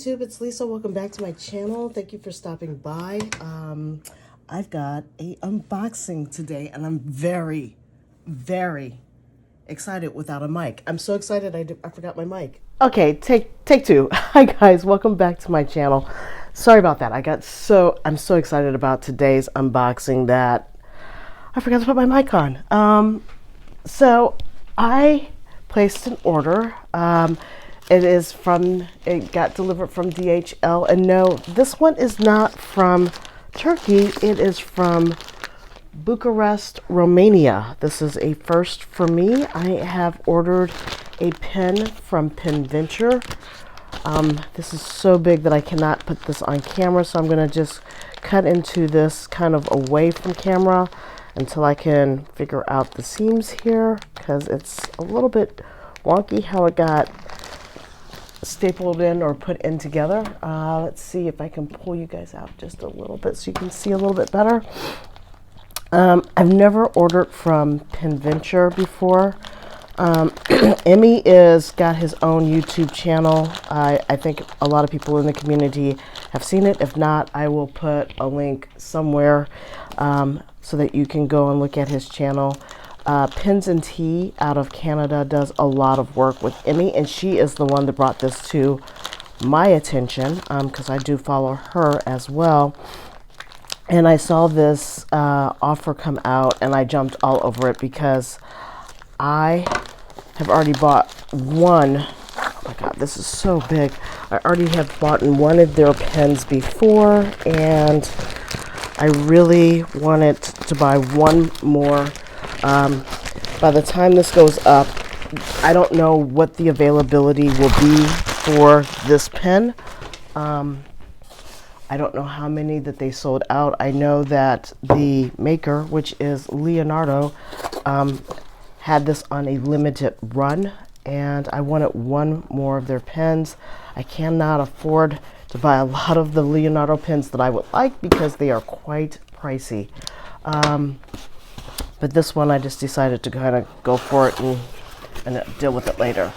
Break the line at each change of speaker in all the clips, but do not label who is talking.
YouTube, it's Lisa. Welcome back to my channel. Thank you for stopping by. I've got a unboxing today and I'm very, very excited without a mic. I'm so excited I forgot my mic. Okay, take two. Hi guys, welcome back to my channel. Sorry about that. I'm so excited about today's unboxing that I forgot to put my mic on. So I placed an order. It got delivered from DHL, and no, this one is not from Turkey. It is from Bucharest, Romania. This is a first for me. I have ordered a pen from Penventure. This is so big that I cannot put this on camera, so I'm going to just cut into this kind of away from camera until I can figure out the seams here, because it's a little bit wonky how it got stapled in or put in together. Let's see if I can pull you guys out just a little bit so you can see a little bit better. I've never ordered from Penventure before. Emmy got his own YouTube channel. I think a lot of people in the community have seen it. If not, I will put a link somewhere so that you can go and look at his channel. Pens and Tea out of Canada does a lot of work with Emmy, and she is the one that brought this to my attention because I do follow her as well. And I saw this offer come out and I jumped all over it because I have already bought one. Oh my god, this is so big. I already have bought one of their pens before, and I really wanted to buy one more. By the time this goes up, I don't know what the availability will be for this pen. I don't know how many that they sold out. I know that the maker, which is Leonardo, had this on a limited run, and I wanted one more of their pens. I cannot afford to buy a lot of the Leonardo pens that I would like because they are quite pricey. But this one I just decided to kind of go for it and deal with it later.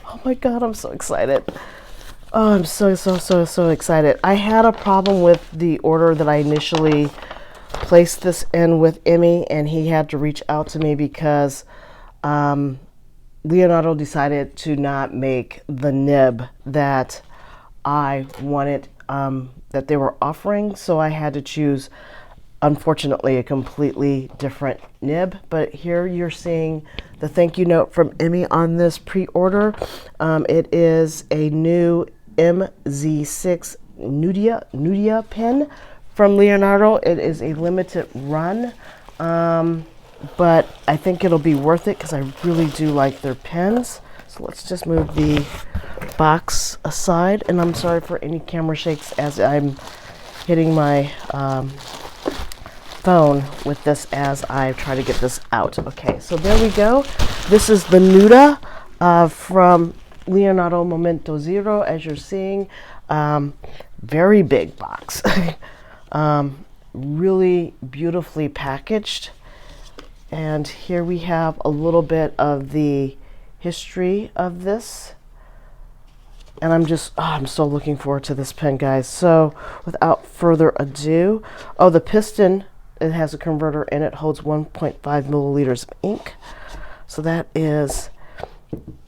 Oh my god, I'm so excited. Oh, I'm so excited. I had a problem with the order that I initially placed this in with Emmy, and he had to reach out to me because Leonardo decided to not make the nib that I wanted, that they were offering, so I had to choose, unfortunately, a completely different nib. But here you're seeing the thank you note from Emmy on this pre-order. It is a new MZ6 Nuda pen from Leonardo. It is a limited run, but I think it'll be worth it because I really do like their pens. So let's just move the box aside, and I'm sorry for any camera shakes as I'm hitting my phone with this as I try to get this out. Okay, so there we go. This is the Nuda from Leonardo Momento Zero, as you're seeing. Very big box. Really beautifully packaged. And here we have a little bit of the history of this. And I'm so looking forward to this pen, guys. So without further ado, the piston, it has a converter in it, holds 1.5 milliliters of ink. So that is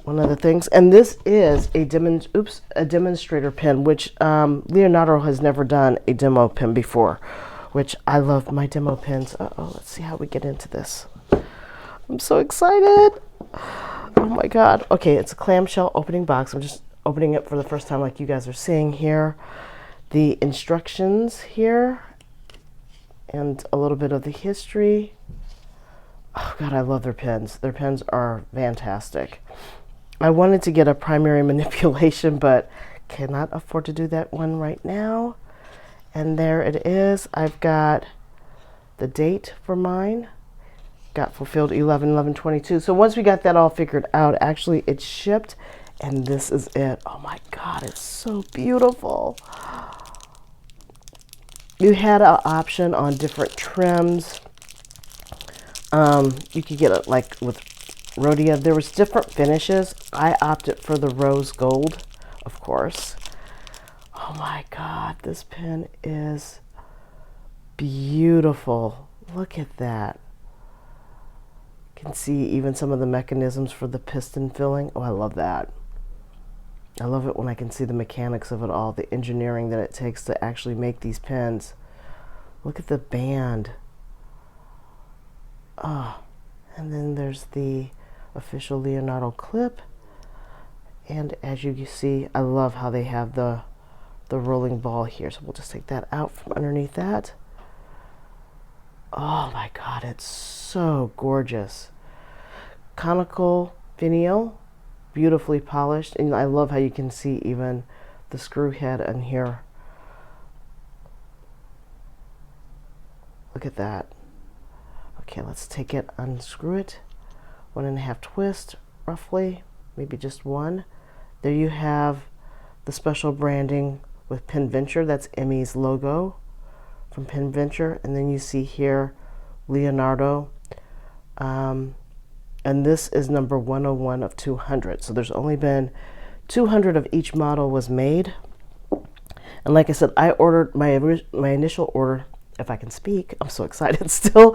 one of the things. And this is a demonstrator pen, which Leonardo has never done a demo pen before, which I love my demo pens. Let's see how we get into this. I'm so excited. Oh my god. Okay, it's a clamshell opening box. I'm just opening it for the first time like you guys are seeing here. The instructions here and a little bit of the history. Oh god, I love their pens. Their pens are fantastic. I wanted to get a primary manipulation, but cannot afford to do that one right now. And there it is. I've got the date for mine. Got fulfilled 11/11/22. So once we got that all figured out, actually it's shipped, and this is it. Oh my god, it's so beautiful. You had an option on different trims. You could get it like with Rhodia. There was different finishes. I opted for the rose gold, of course. Oh my God, this pen is beautiful. Look at that. You can see even some of the mechanisms for the piston filling. Oh, I love that. I love it when I can see the mechanics of it all, the engineering that it takes to actually make these pens. Look at the band. Oh, and then there's the official Leonardo clip. And as you see, I love how they have the rolling ball here. So we'll just take that out from underneath that. Oh my God, it's so gorgeous. Conical finial, beautifully polished. And I love how you can see even the screw head in here. Look at that. Okay, let's take it, unscrew it. 1.5 twist, roughly, maybe just one. There you have the special branding with PenVenture. That's Emmy's logo from PenVenture. And then you see here Leonardo. And this is number 101 of 200. So there's only been 200 of each model was made. And like I said, I ordered my initial order, if I can speak, I'm so excited still,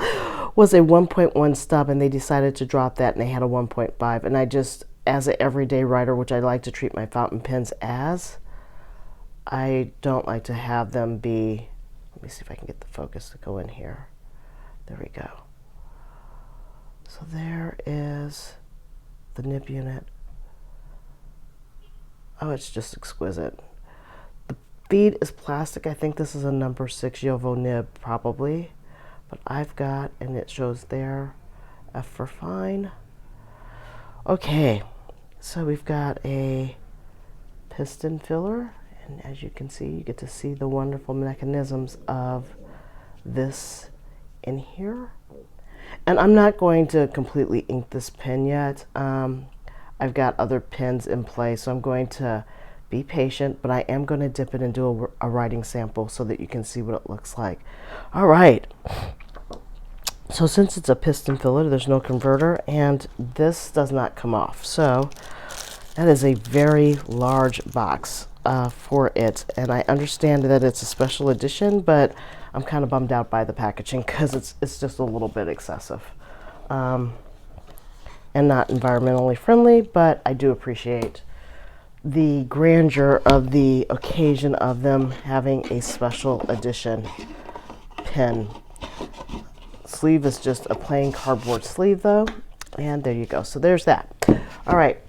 was a 1.1 stub, and they decided to drop that and they had a 1.5. And I just, as an everyday writer, which I like to treat my fountain pens as, I don't like to have them be, let me see if I can get the focus to go in here. There we go. So there is the nib unit. Oh, it's just exquisite. The feed is plastic. I think this is a number 6 Jovo nib, probably. But I've got, and it shows there, F for fine. Okay, so we've got a piston filler. And as you can see, you get to see the wonderful mechanisms of this in here. And I'm not going to completely ink this pen yet. I've got other pens in play, so I'm going to be patient, but I am going to dip it and do a writing sample so that you can see what it looks like. All right. So since it's a piston filler, there's no converter, and this does not come off. So that is a very large box for it, and I understand that it's a special edition, but I'm kind of bummed out by the packaging because it's just a little bit excessive and not environmentally friendly, but I do appreciate the grandeur of the occasion of them having a special edition pen. Sleeve is just a plain cardboard sleeve though, and there you go. So there's that. All right,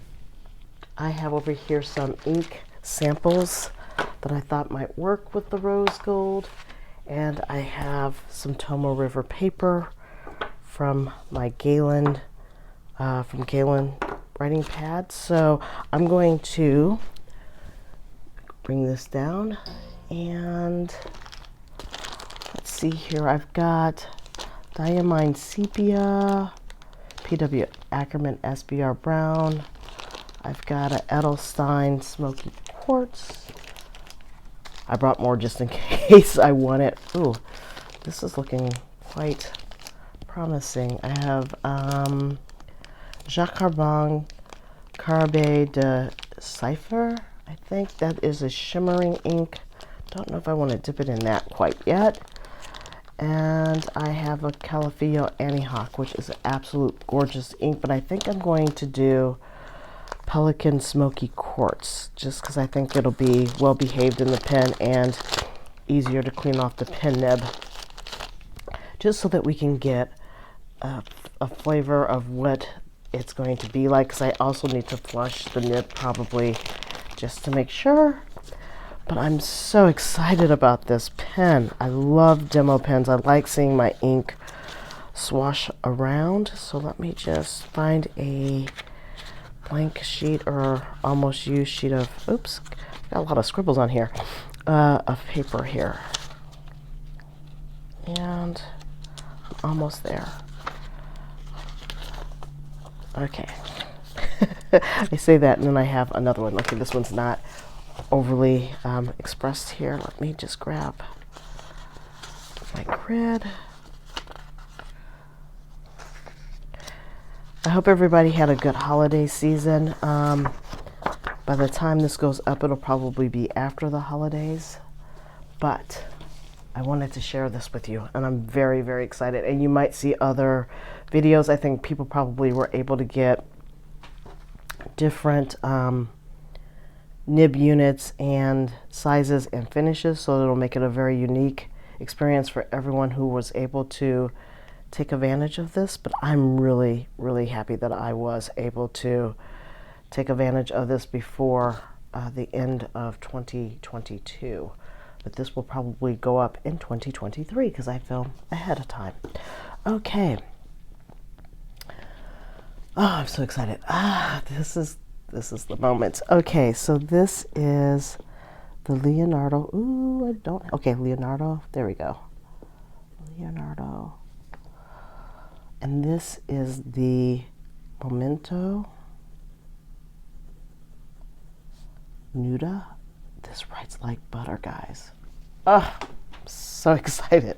I have over here some ink samples that I thought might work with the rose gold, and I have some Tomo River paper from my Galen writing pad. So I'm going to bring this down, and let's see here. I've got Diamine Sepia, PW Ackerman SBR Brown. I've got a Edelstein Smoky Quartz. I brought more just in case I want it. Ooh, this is looking quite promising. I have Jacques Carbon Carabe de Cipher. I think that is a shimmering ink. Don't know if I want to dip it in that quite yet. And I have a Calafio Anihawk, which is an absolute gorgeous ink, but I think I'm going to do Pelican Smoky Quartz, just because I think it'll be well behaved in the pen and easier to clean off the pen nib, just so that we can get a flavor of what it's going to be like, because I also need to flush the nib probably just to make sure. But I'm so excited about this pen. I love demo pens. I like seeing my ink swash around. So let me just find a blank sheet or almost used sheet of, oops, got a lot of scribbles on here, of paper here. And I'm almost there. Okay. I say that and then I have another one. Okay, this one's not overly expressed here. Let me just grab my grid. I hope everybody had a good holiday season. By the time this goes up, it'll probably be after the holidays, but I wanted to share this with you, and I'm very, very excited. And you might see other videos. I think people probably were able to get different nib units and sizes and finishes, so it'll make it a very unique experience for everyone who was able to take advantage of this. But I'm really, really happy that I was able to take advantage of this before the end of 2022. But this will probably go up in 2023 because I film ahead of time. Okay. Oh, I'm so excited. This is the moment. Okay, so this is the Leonardo. Ooh, I don't. Okay, Leonardo. There we go. Leonardo. And this is the Momento Nuda. This writes like butter, guys. Oh, I'm so excited.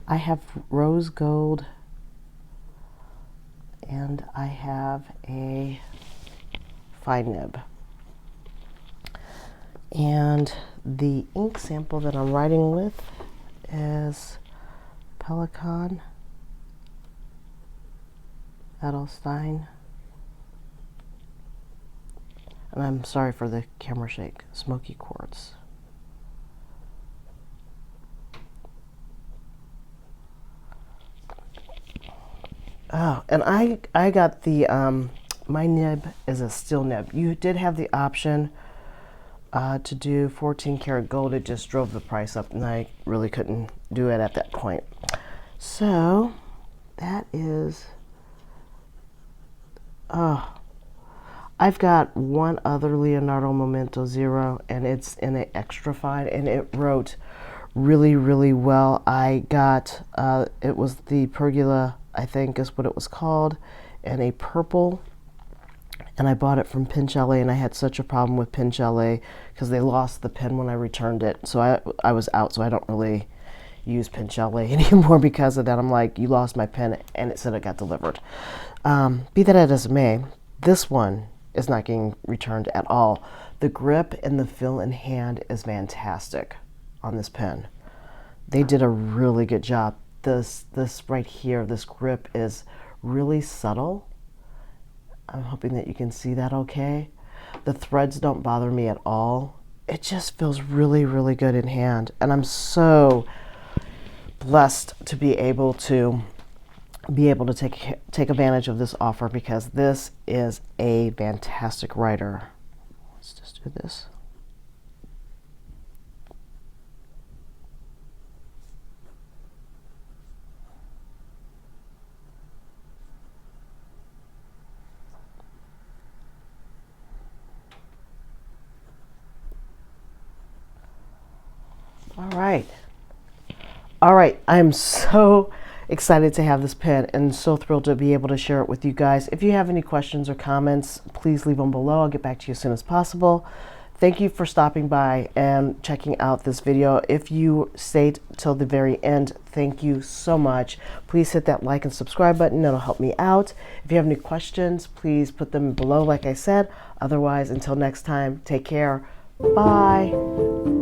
I have rose gold and I have a fine nib. And the ink sample that I'm writing with is Pelican Edelstein. And I'm sorry for the camera shake. Smoky quartz. Oh, and I got the my nib is a steel nib. You did have the option to do 14 karat gold. It just drove the price up, and I really couldn't do it at that point. So that is. Oh. I've got one other Leonardo Momento Zero, and it's in an extra fine, and it wrote really, really well. I got, it was the Pergola, I think is what it was called, and a purple, and I bought it from Pinch LA, and I had such a problem with Pinch LA because they lost the pen when I returned it. So I was out, so I don't really use Pinch LA anymore because of that. I'm like, you lost my pen, and it said it got delivered. Be that as it may, this one is not getting returned at all. The grip and the feel in hand is fantastic on this pen. They did a really good job. This right here, this grip is really subtle. I'm hoping that you can see that okay. The threads don't bother me at all. It just feels really, really good in hand. And I'm so blessed to be able to take advantage of this offer because this is a fantastic writer. Let's just do this. All right, I'm so excited to have this pen and so thrilled to be able to share it with you guys. If you have any questions or comments, please leave them below. I'll get back to you as soon as possible. Thank you for stopping by and checking out this video. If you stayed till the very end, thank you so much. Please hit that like and subscribe button. That'll help me out. If you have any questions, please put them below like I said. Otherwise, until next time, take care. Bye.